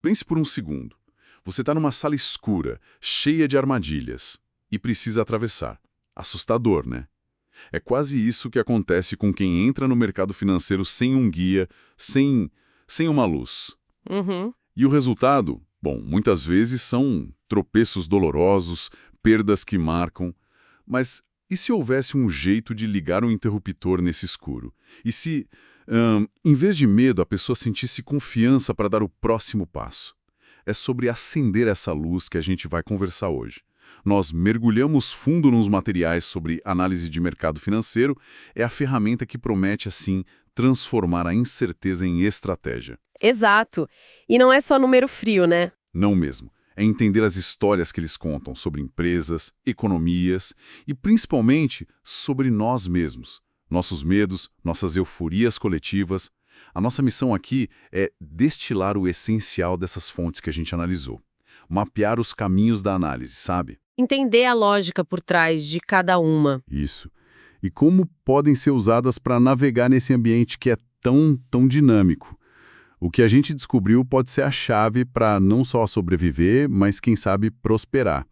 Pense por um segundo. Você está numa sala escura, cheia de armadilhas, e precisa atravessar. Assustador, né? É quase isso que acontece com quem entra no mercado financeiro sem um guia, sem uma luz. Uhum. E o resultado? Bom, muitas vezes são tropeços dolorosos, perdas que marcam. Mas e se houvesse um jeito de ligar um interruptor nesse escuro? E se, em vez de medo, a pessoa sentisse confiança para dar o próximo passo? É sobre acender essa luz que a gente vai conversar hoje. Nós mergulhamos fundo nos materiais sobre análise de mercado financeiro, é a ferramenta que promete, assim, transformar a incerteza em estratégia. Exato. E não é só número frio, né? Não mesmo. É entender as histórias que eles contam sobre empresas, economias e, principalmente, sobre nós mesmos. Nossos medos, nossas euforias coletivas. A nossa missão aqui é destilar o essencial dessas fontes que a gente analisou. Mapear os caminhos da análise, sabe? Entender a lógica por trás de cada uma. Isso. E como podem ser usadas para navegar nesse ambiente que é tão dinâmico. O que a gente descobriu pode ser a chave para não só sobreviver, mas, quem sabe, prosperar.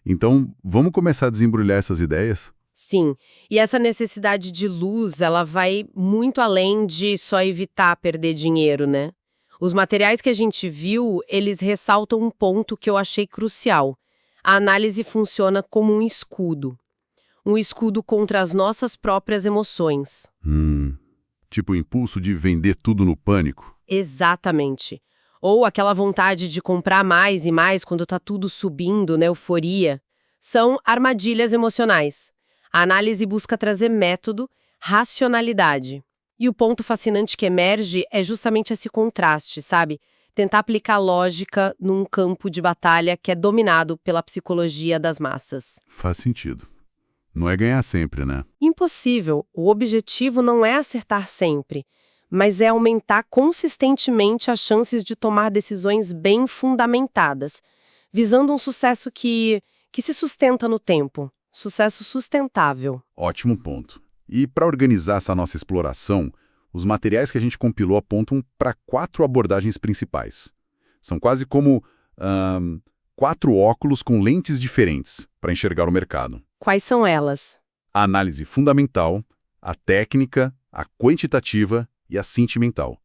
Então, vamos começar a desembrulhar essas ideias? Sim. E essa necessidade de luz, ela vai muito além de só evitar perder dinheiro, né? Os materiais que a gente viu, eles ressaltam um ponto que eu achei crucial. A análise funciona como um escudo. Um escudo contra as nossas próprias emoções. Tipo o impulso de vender tudo no pânico. Exatamente. Ou aquela vontade de comprar mais e mais quando tá tudo subindo, na euforia. São armadilhas emocionais. A análise busca trazer método, racionalidade. E o ponto fascinante que emerge é justamente esse contraste, sabe? Tentar aplicar lógica num campo de batalha que é dominado pela psicologia das massas. Faz sentido. Não é ganhar sempre, né? Impossível. O objetivo não é acertar sempre, mas é aumentar consistentemente as chances de tomar decisões bem fundamentadas, visando um sucesso que se sustenta no tempo. Sucesso sustentável. Ótimo ponto. E para organizar essa nossa exploração, os materiais que a gente compilou apontam para 4 abordagens principais. São quase como 4 óculos com lentes diferentes para enxergar o mercado. Quais são elas? A análise fundamental, a técnica, a quantitativa e a sentimental.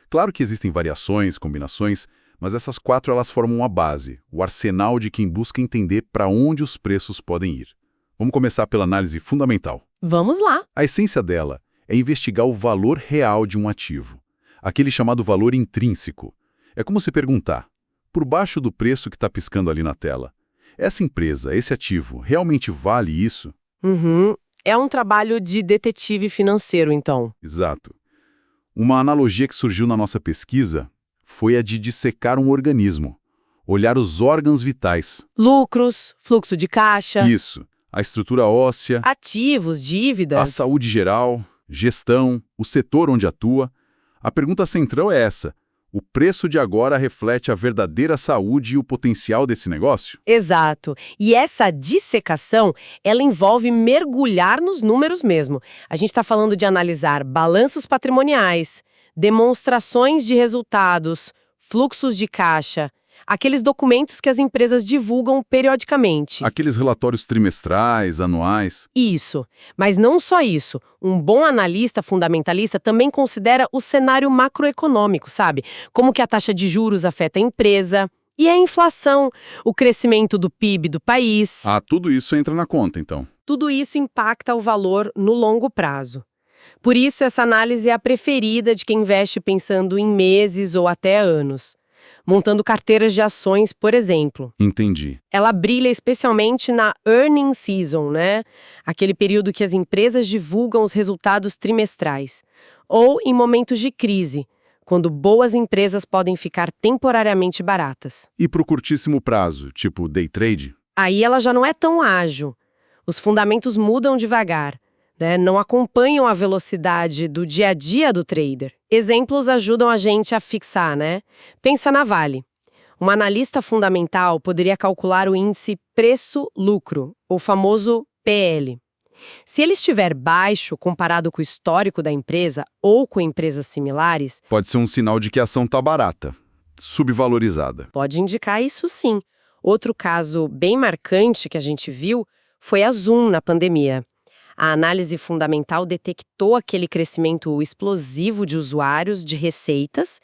Claro que existem variações, combinações, mas essas 4 elas formam a base, o arsenal de quem busca entender para onde os preços podem ir. Vamos começar pela análise fundamental. Vamos lá. A essência dela é investigar o valor real de um ativo, aquele chamado valor intrínseco. É como se perguntar, por baixo do preço que está piscando ali na tela, essa empresa, esse ativo, realmente vale isso? É um trabalho de detetive financeiro, então. Exato. Uma analogia que surgiu na nossa pesquisa foi a de dissecar um organismo, olhar os órgãos vitais. Lucros, fluxo de caixa, Isso, a estrutura óssea, ativos, dívidas. a saúde geral, gestão, o setor onde atua. A pergunta central é essa: o preço de agora reflete a verdadeira saúde e o potencial desse negócio? Exato. E essa dissecação, ela envolve mergulhar nos números mesmo. A gente está falando de analisar balanços patrimoniais, demonstrações de resultados, fluxos de caixa, aqueles documentos que as empresas divulgam periodicamente. Aqueles relatórios trimestrais, anuais. Isso. Mas não só isso. Um bom analista fundamentalista também considera o cenário macroeconômico, sabe? Como que a taxa de juros afeta a empresa. E a inflação, o crescimento do PIB do país. Tudo isso entra na conta, então. Tudo isso impacta o valor no longo prazo. Por isso, essa análise é a preferida de quem investe pensando em meses ou até anos. Montando carteiras de ações, por exemplo. Entendi. Ela brilha especialmente na earnings season, né? Aquele período que as empresas divulgam os resultados trimestrais. Ou em momentos de crise, quando boas empresas podem ficar temporariamente baratas. E para o curtíssimo prazo, tipo day trade? Aí ela já não é tão ágil. Os fundamentos mudam devagar, né? Não acompanham a velocidade do dia a dia do trader. Exemplos ajudam a gente a fixar, né? Pensa na Vale. Uma analista fundamental poderia calcular o índice preço-lucro, o famoso PL. Se ele estiver baixo comparado com o histórico da empresa ou com empresas similares, Pode ser um sinal de que a ação está barata. subvalorizada. Pode indicar isso sim. Outro caso bem marcante que a gente viu foi a Zoom na pandemia. A análise fundamental detectou aquele crescimento explosivo de usuários, de receitas,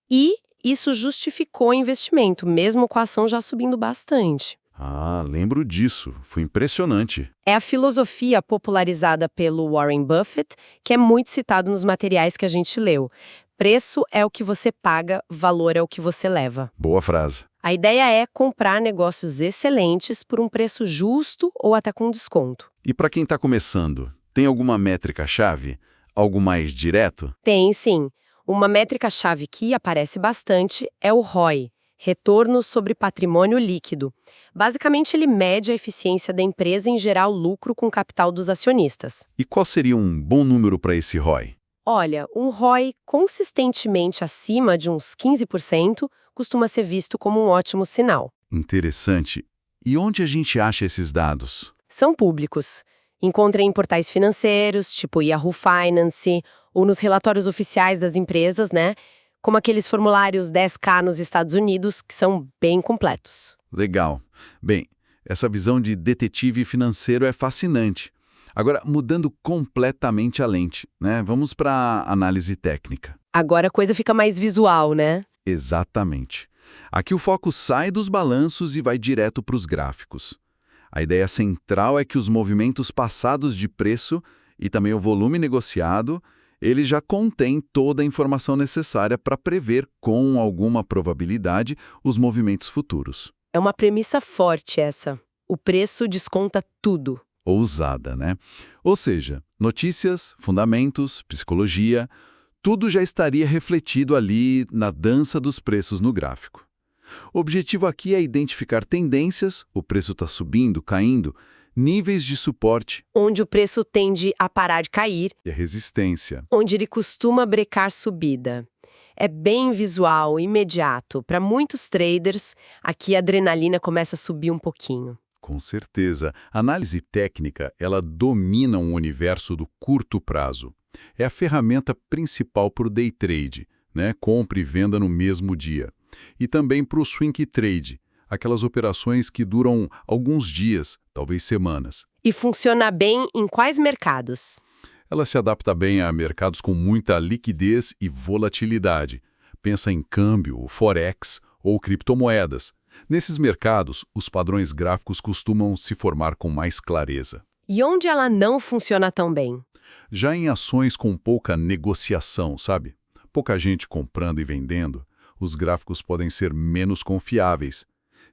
e isso justificou o investimento, mesmo com a ação já subindo bastante. Ah, lembro disso. Foi impressionante. É a filosofia popularizada pelo Warren Buffett, que é muito citado nos materiais que a gente leu. Preço é o que você paga, valor é o que você leva. Boa frase. A ideia é comprar negócios excelentes por um preço justo ou até com desconto. E para quem está começando, tem alguma métrica-chave? Algo mais direto? Tem, sim. Uma métrica-chave que aparece bastante é o ROI, Retorno sobre Patrimônio Líquido. Basicamente, ele mede a eficiência da empresa em gerar o lucro com o capital dos acionistas. E qual seria um bom número para esse ROI? Olha, um ROI consistentemente acima de uns 15% costuma ser visto como um ótimo sinal. Interessante. E onde a gente acha esses dados? São públicos. Encontre em portais financeiros, tipo Yahoo Finance, ou nos relatórios oficiais das empresas, né? Como aqueles formulários 10K nos Estados Unidos, que são bem completos. Legal. Bem, essa visão de detetive financeiro é fascinante. Agora, mudando completamente a lente, né? Vamos para a análise técnica. Agora a coisa fica mais visual, né? Exatamente. Aqui o foco sai dos balanços e vai direto para os gráficos. A ideia central é que os movimentos passados de preço e também o volume negociado, ele já contém toda a informação necessária para prever com alguma probabilidade os movimentos futuros. É uma premissa forte essa. O preço desconta tudo. Ousada, né? Ou seja, notícias, fundamentos, psicologia, tudo já estaria refletido ali na dança dos preços no gráfico. O objetivo aqui é identificar tendências, o preço está subindo, caindo, níveis de suporte, Onde o preço tende a parar de cair, e a resistência. onde ele costuma brecar subida. É bem visual, imediato. Para muitos traders, aqui a adrenalina começa a subir um pouquinho. Com certeza, a análise técnica, ela domina um universo do curto prazo. É a ferramenta principal para o day trade, né? Compra e venda no mesmo dia. E também para o swing trade, aquelas operações que duram alguns dias, talvez semanas. E funciona bem em quais mercados? Ela se adapta bem a mercados com muita liquidez e volatilidade. Pensa em câmbio, forex ou criptomoedas. Nesses mercados, os padrões gráficos costumam se formar com mais clareza. E onde ela não funciona tão bem? Já em ações com pouca negociação, sabe? Pouca gente comprando e vendendo, os gráficos podem ser menos confiáveis.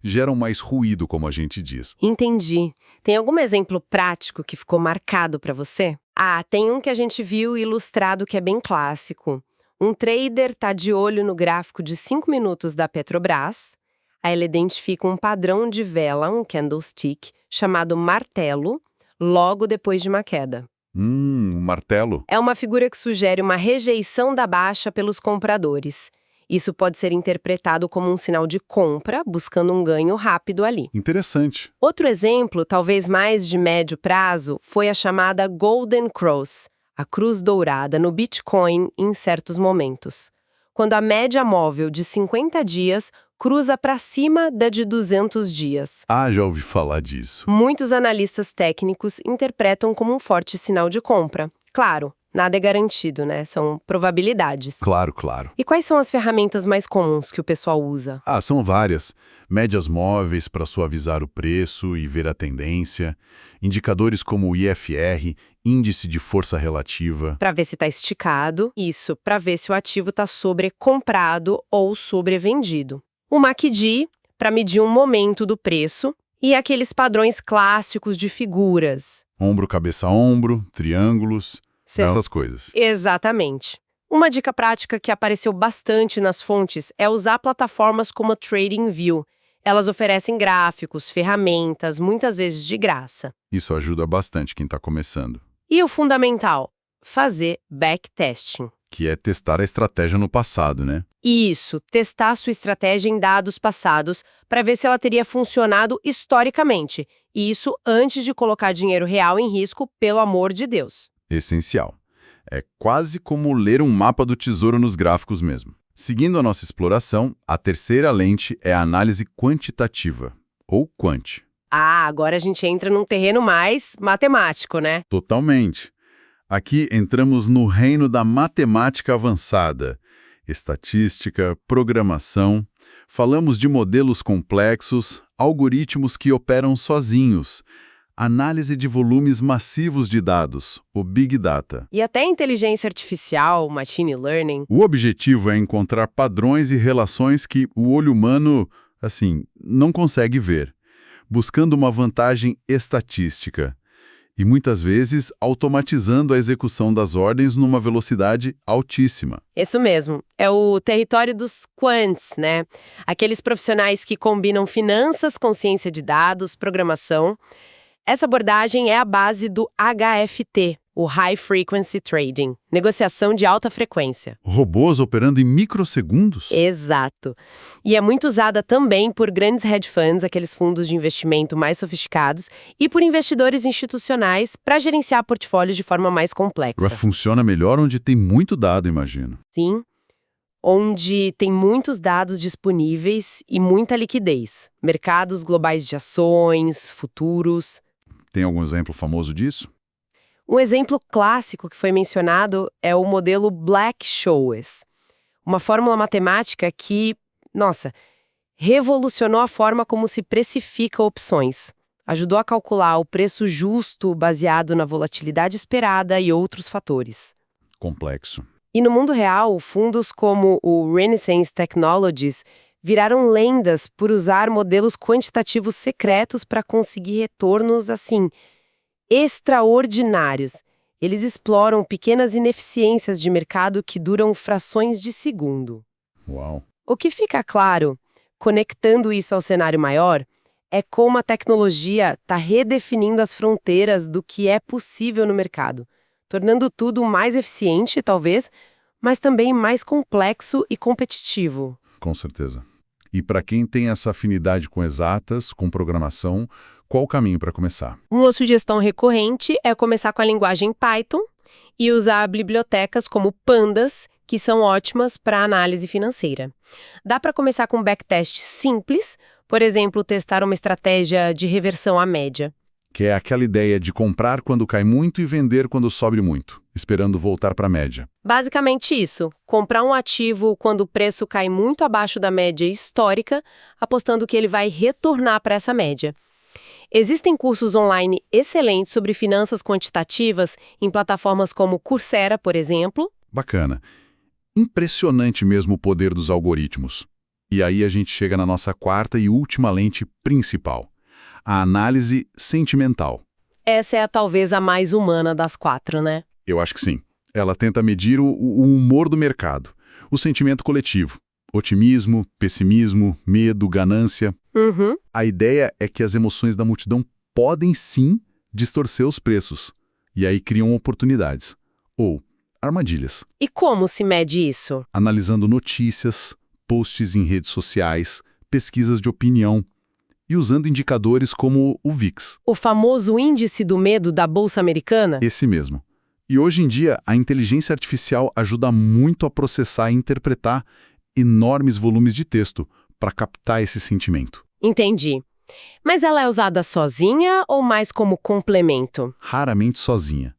Geram mais ruído, como a gente diz. Entendi. Tem algum exemplo prático que ficou marcado para você? Ah, tem um que a gente viu ilustrado que é bem clássico. Um trader está de olho no gráfico de 5 minutos da Petrobras. Aí ele identifica um padrão de vela, um candlestick, chamado martelo, logo depois de uma queda. Um martelo? É uma figura que sugere uma rejeição da baixa pelos compradores. Isso pode ser interpretado como um sinal de compra, buscando um ganho rápido ali. Interessante. Outro exemplo, talvez mais de médio prazo, foi a chamada Golden Cross, a cruz dourada no Bitcoin em certos momentos. Quando a média móvel de 50 dias cruza para cima da de 200 dias. Ah, já ouvi falar disso. Muitos analistas técnicos interpretam como um forte sinal de compra. Claro, nada é garantido, né? São probabilidades. Claro, claro. E quais são as ferramentas mais comuns que o pessoal usa? Ah, são várias. Médias móveis para suavizar o preço e ver a tendência. Indicadores como o IFR, índice de força relativa. Para ver se está esticado. Isso, para ver se o ativo está sobrecomprado ou sobrevendido. O MACD, para medir um momento do preço. E aqueles padrões clássicos de figuras. Ombro, cabeça, ombro, triângulos, essas coisas. Exatamente. Uma dica prática que apareceu bastante nas fontes é usar plataformas como a TradingView. Elas oferecem gráficos, ferramentas, muitas vezes de graça. Isso ajuda bastante quem está começando. E o fundamental? Fazer backtesting. Que é testar a estratégia no passado, né? Isso, testar sua estratégia em dados passados para ver se ela teria funcionado historicamente. E isso antes de colocar dinheiro real em risco, pelo amor de Deus. Essencial. É quase como ler um mapa do tesouro nos gráficos mesmo. Seguindo a nossa exploração, a terceira lente é a análise quantitativa, ou quant. Ah, agora a gente entra num terreno mais matemático, né? Totalmente. Aqui entramos no reino da matemática avançada. Estatística, programação. Falamos de modelos complexos, algoritmos que operam sozinhos, análise de volumes massivos de dados, o Big Data. E até inteligência artificial, machine learning. O objetivo é encontrar padrões e relações que o olho humano, não consegue ver, buscando uma vantagem estatística. E muitas vezes automatizando a execução das ordens numa velocidade altíssima. Isso mesmo, é o território dos quants, né? Aqueles profissionais que combinam finanças com ciência de dados, programação. Essa abordagem é a base do HFT, o High Frequency Trading, negociação de alta frequência. Robôs operando em microsegundos? Exato. E é muito usada também por grandes hedge funds, aqueles fundos de investimento mais sofisticados, e por investidores institucionais para gerenciar portfólios de forma mais complexa. Funciona melhor onde tem muito dado, imagino. Sim, onde tem muitos dados disponíveis e muita liquidez. Mercados globais de ações, futuros. Tem algum exemplo famoso disso? Um exemplo clássico que foi mencionado é o modelo Black-Scholes, uma fórmula matemática que, revolucionou a forma como se precifica opções. Ajudou a calcular o preço justo baseado na volatilidade esperada e outros fatores. Complexo. E no mundo real, fundos como o Renaissance Technologies viraram lendas por usar modelos quantitativos secretos para conseguir retornos, extraordinários. Eles exploram pequenas ineficiências de mercado que duram frações de segundo. Uau! O que fica claro, conectando isso ao cenário maior, é como a tecnologia está redefinindo as fronteiras do que é possível no mercado, tornando tudo mais eficiente, talvez, mas também mais complexo e competitivo. Com certeza. E para quem tem essa afinidade com exatas, com programação, qual o caminho para começar? Uma sugestão recorrente é começar com a linguagem Python e usar bibliotecas como Pandas, que são ótimas para análise financeira. Dá para começar com backtest simples, por exemplo, testar uma estratégia de reversão à média. Que é aquela ideia de comprar quando cai muito e vender quando sobe muito, esperando voltar para a média. Basicamente isso, comprar um ativo quando o preço cai muito abaixo da média histórica, apostando que ele vai retornar para essa média. Existem cursos online excelentes sobre finanças quantitativas em plataformas como Coursera, por exemplo. Bacana. Impressionante mesmo o poder dos algoritmos. E aí a gente chega na nossa quarta e última lente principal, a análise sentimental. Essa é talvez a mais humana das quatro, né? Eu acho que sim. Ela tenta medir o humor do mercado, o sentimento coletivo. Otimismo, pessimismo, medo, ganância. A ideia é que as emoções da multidão podem sim distorcer os preços, e aí criam oportunidades, ou armadilhas. E como se mede isso? Analisando notícias, posts em redes sociais, pesquisas de opinião, e usando indicadores como o VIX. O famoso índice do medo da Bolsa Americana? Esse mesmo. E hoje em dia, a inteligência artificial ajuda muito a processar e interpretar enormes volumes de texto para captar esse sentimento. Entendi. Mas ela é usada sozinha ou mais como complemento? Raramente sozinha.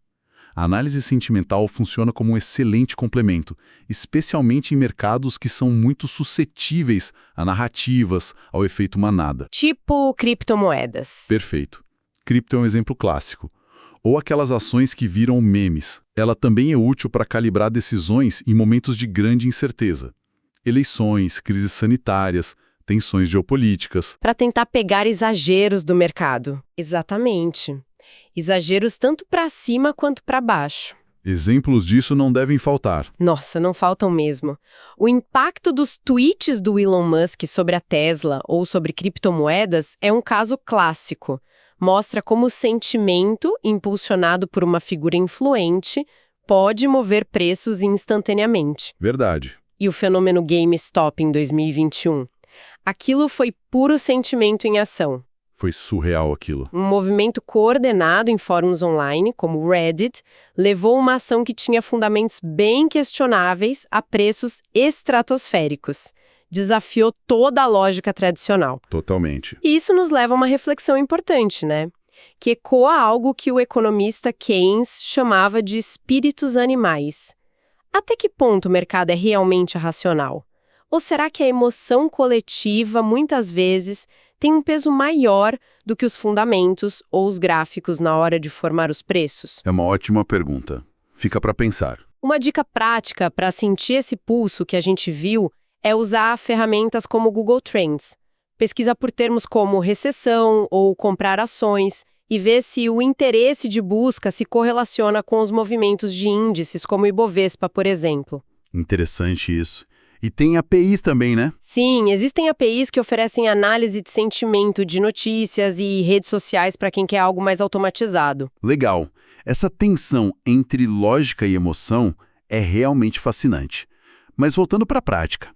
A análise sentimental funciona como um excelente complemento, especialmente em mercados que são muito suscetíveis a narrativas, ao efeito manada. Tipo criptomoedas. Perfeito. Cripto é um exemplo clássico. Ou aquelas ações que viram memes. Ela também é útil para calibrar decisões em momentos de grande incerteza. Eleições, crises sanitárias, tensões geopolíticas. Para tentar pegar exageros do mercado. Exatamente. Exageros tanto para cima quanto para baixo. Exemplos disso não devem faltar. Nossa, não faltam mesmo. O impacto dos tweets do Elon Musk sobre a Tesla ou sobre criptomoedas é um caso clássico. Mostra como o sentimento, impulsionado por uma figura influente, pode mover preços instantaneamente. Verdade. E o fenômeno GameStop em 2021? Aquilo foi puro sentimento em ação. Foi surreal aquilo. Um movimento coordenado em fóruns online, como o Reddit, levou uma ação que tinha fundamentos bem questionáveis a preços estratosféricos. Desafiou toda a lógica tradicional. Totalmente. E isso nos leva a uma reflexão importante, né? Que ecoa algo que o economista Keynes chamava de espíritos animais. Até que ponto o mercado é realmente racional? Ou será que a emoção coletiva, muitas vezes, tem um peso maior do que os fundamentos ou os gráficos na hora de formar os preços? É uma ótima pergunta. Fica para pensar. Uma dica prática para sentir esse pulso que a gente viu é usar ferramentas como o Google Trends. Pesquisa por termos como recessão ou comprar ações e ver se o interesse de busca se correlaciona com os movimentos de índices como o Ibovespa, por exemplo. Interessante isso. E tem APIs também, né? Sim, existem APIs que oferecem análise de sentimento de notícias e redes sociais para quem quer algo mais automatizado. Legal. Essa tensão entre lógica e emoção é realmente fascinante. Mas voltando para a prática.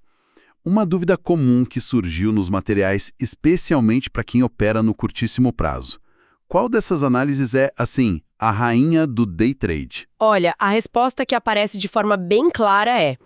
Uma dúvida comum que surgiu nos materiais, especialmente para quem opera no curtíssimo prazo. Qual dessas análises é, assim, a rainha do day trade? Olha, a resposta que aparece de forma bem clara é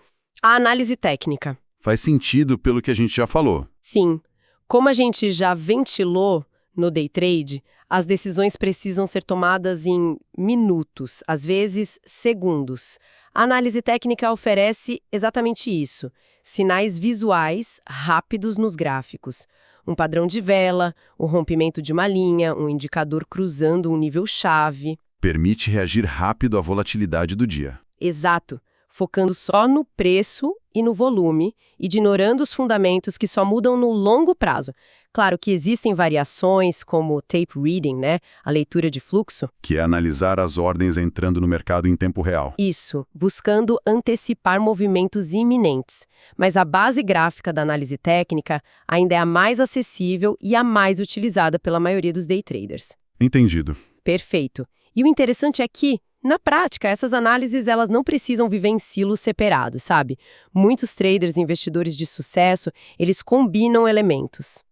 a análise técnica. Faz sentido pelo que a gente já falou. Sim, como a gente já ventilou no day trade, as decisões precisam ser tomadas em minutos, às vezes segundos. A análise técnica oferece exatamente isso. Sinais visuais rápidos nos gráficos. Um padrão de vela, o rompimento de uma linha, um indicador cruzando um nível-chave. Permite reagir rápido à volatilidade do dia. Exato, focando só no preço e no volume, ignorando os fundamentos que só mudam no longo prazo. Claro que existem variações, como tape reading, né? A leitura de fluxo. Que é analisar as ordens entrando no mercado em tempo real. Isso, buscando antecipar movimentos iminentes. Mas a base gráfica da análise técnica ainda é a mais acessível e a mais utilizada pela maioria dos day traders. Entendido. Perfeito. E o interessante é que, na prática, essas análises elas não precisam viver em silos separados, sabe? Muitos traders e investidores de sucesso, eles combinam elementos.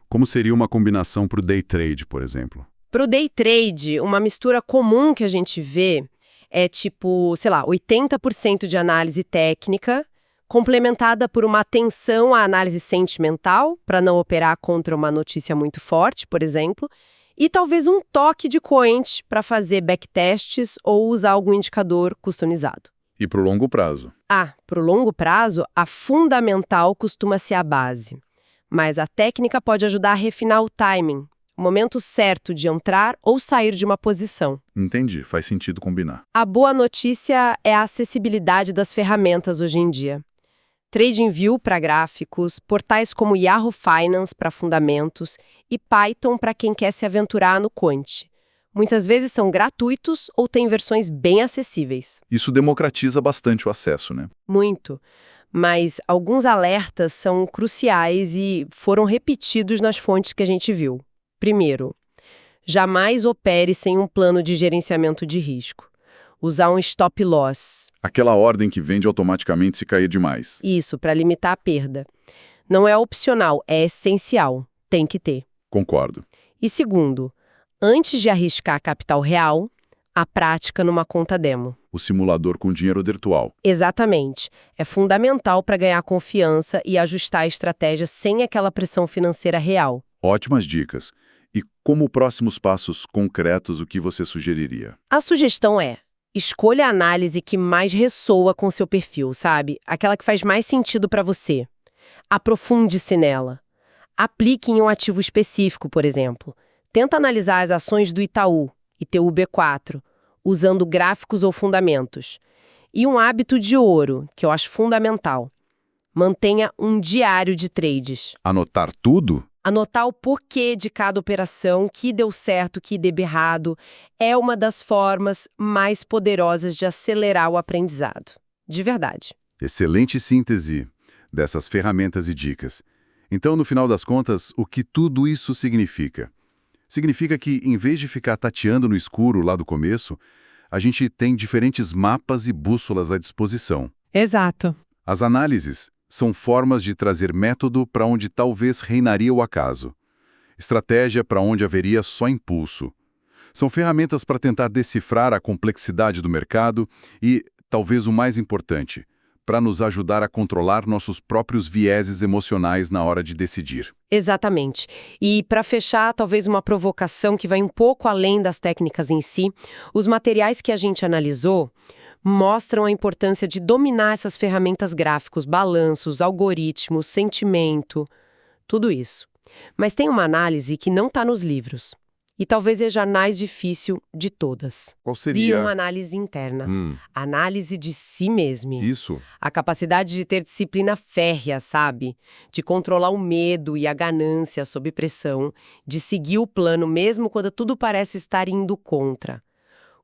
Como seria uma combinação para o day trade, por exemplo? Para o day trade, uma mistura comum que a gente vê é tipo, sei lá, 80% de análise técnica, complementada por uma atenção à análise sentimental, para não operar contra uma notícia muito forte, por exemplo, e talvez um toque de quant para fazer backtests ou usar algum indicador customizado. E para o longo prazo? Para o longo prazo, a fundamental costuma ser a base. Mas a técnica pode ajudar a refinar o timing, o momento certo de entrar ou sair de uma posição. Entendi, faz sentido combinar. A boa notícia é a acessibilidade das ferramentas hoje em dia. TradingView para gráficos, portais como Yahoo Finance para fundamentos e Python para quem quer se aventurar no quant. Muitas vezes são gratuitos ou têm versões bem acessíveis. Isso democratiza bastante o acesso, né? Muito. Mas alguns alertas são cruciais e foram repetidos nas fontes que a gente viu. Primeiro, jamais opere sem um plano de gerenciamento de risco. Usar um stop loss. Aquela ordem que vende automaticamente se cair demais. Isso, para limitar a perda. Não é opcional, é essencial. Tem que ter. Concordo. E segundo, antes de arriscar capital real, a prática numa conta demo. O simulador com dinheiro virtual. Exatamente. É fundamental para ganhar confiança e ajustar a estratégia sem aquela pressão financeira real. Ótimas dicas. E como próximos passos concretos, o que você sugeriria? A sugestão é: escolha a análise que mais ressoa com seu perfil, sabe? Aquela que faz mais sentido para você. Aprofunde-se nela. Aplique em um ativo específico, por exemplo. Tenta analisar as ações do Itaú, ITUB4, usando gráficos ou fundamentos. E um hábito de ouro, que eu acho fundamental. Mantenha um diário de trades. Anotar tudo? Anotar o porquê de cada operação, que deu certo, que deu errado, é uma das formas mais poderosas de acelerar o aprendizado. De verdade. Excelente síntese dessas ferramentas e dicas. Então, no final das contas, o que tudo isso significa? Significa que, em vez de ficar tateando no escuro lá do começo, a gente tem diferentes mapas e bússolas à disposição. Exato. As análises são formas de trazer método para onde talvez reinaria o acaso. estratégia para onde haveria só impulso. São ferramentas para tentar decifrar a complexidade do mercado e, talvez o mais importante, para nos ajudar a controlar nossos próprios vieses emocionais na hora de decidir. Exatamente. E para fechar, talvez uma provocação que vai um pouco além das técnicas em si, os materiais que a gente analisou mostram a importância de dominar essas ferramentas gráficos, balanços, algoritmos, sentimento, tudo isso. Mas tem uma análise que não está nos livros. E talvez seja a mais difícil de todas. Qual E seria? uma análise interna. Análise de si mesmo. Isso. A capacidade de ter disciplina férrea, sabe? De controlar o medo e a ganância sob pressão, de seguir o plano mesmo quando tudo parece estar indo contra.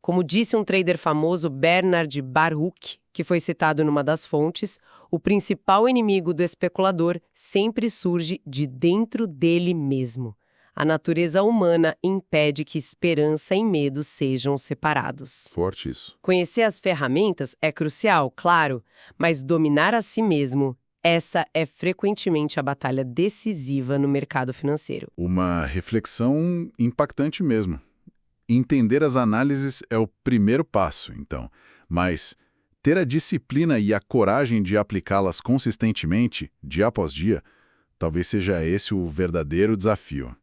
Como disse um trader famoso, Bernard Baruch, que foi citado numa das fontes, o principal inimigo do especulador sempre surge de dentro dele mesmo. A natureza humana impede que esperança e medo sejam separados. Forte isso. Conhecer as ferramentas é crucial, claro, mas dominar a si mesmo, essa é frequentemente a batalha decisiva no mercado financeiro. Uma reflexão impactante mesmo. Entender as análises é o primeiro passo, então, mas ter a disciplina e a coragem de aplicá-las consistentemente, dia após dia, talvez seja esse o verdadeiro desafio.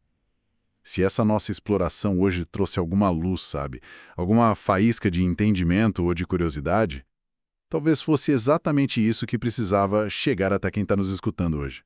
Se essa nossa exploração hoje trouxe alguma luz, sabe, alguma faísca de entendimento ou de curiosidade, talvez fosse exatamente isso que precisava chegar até quem está nos escutando hoje.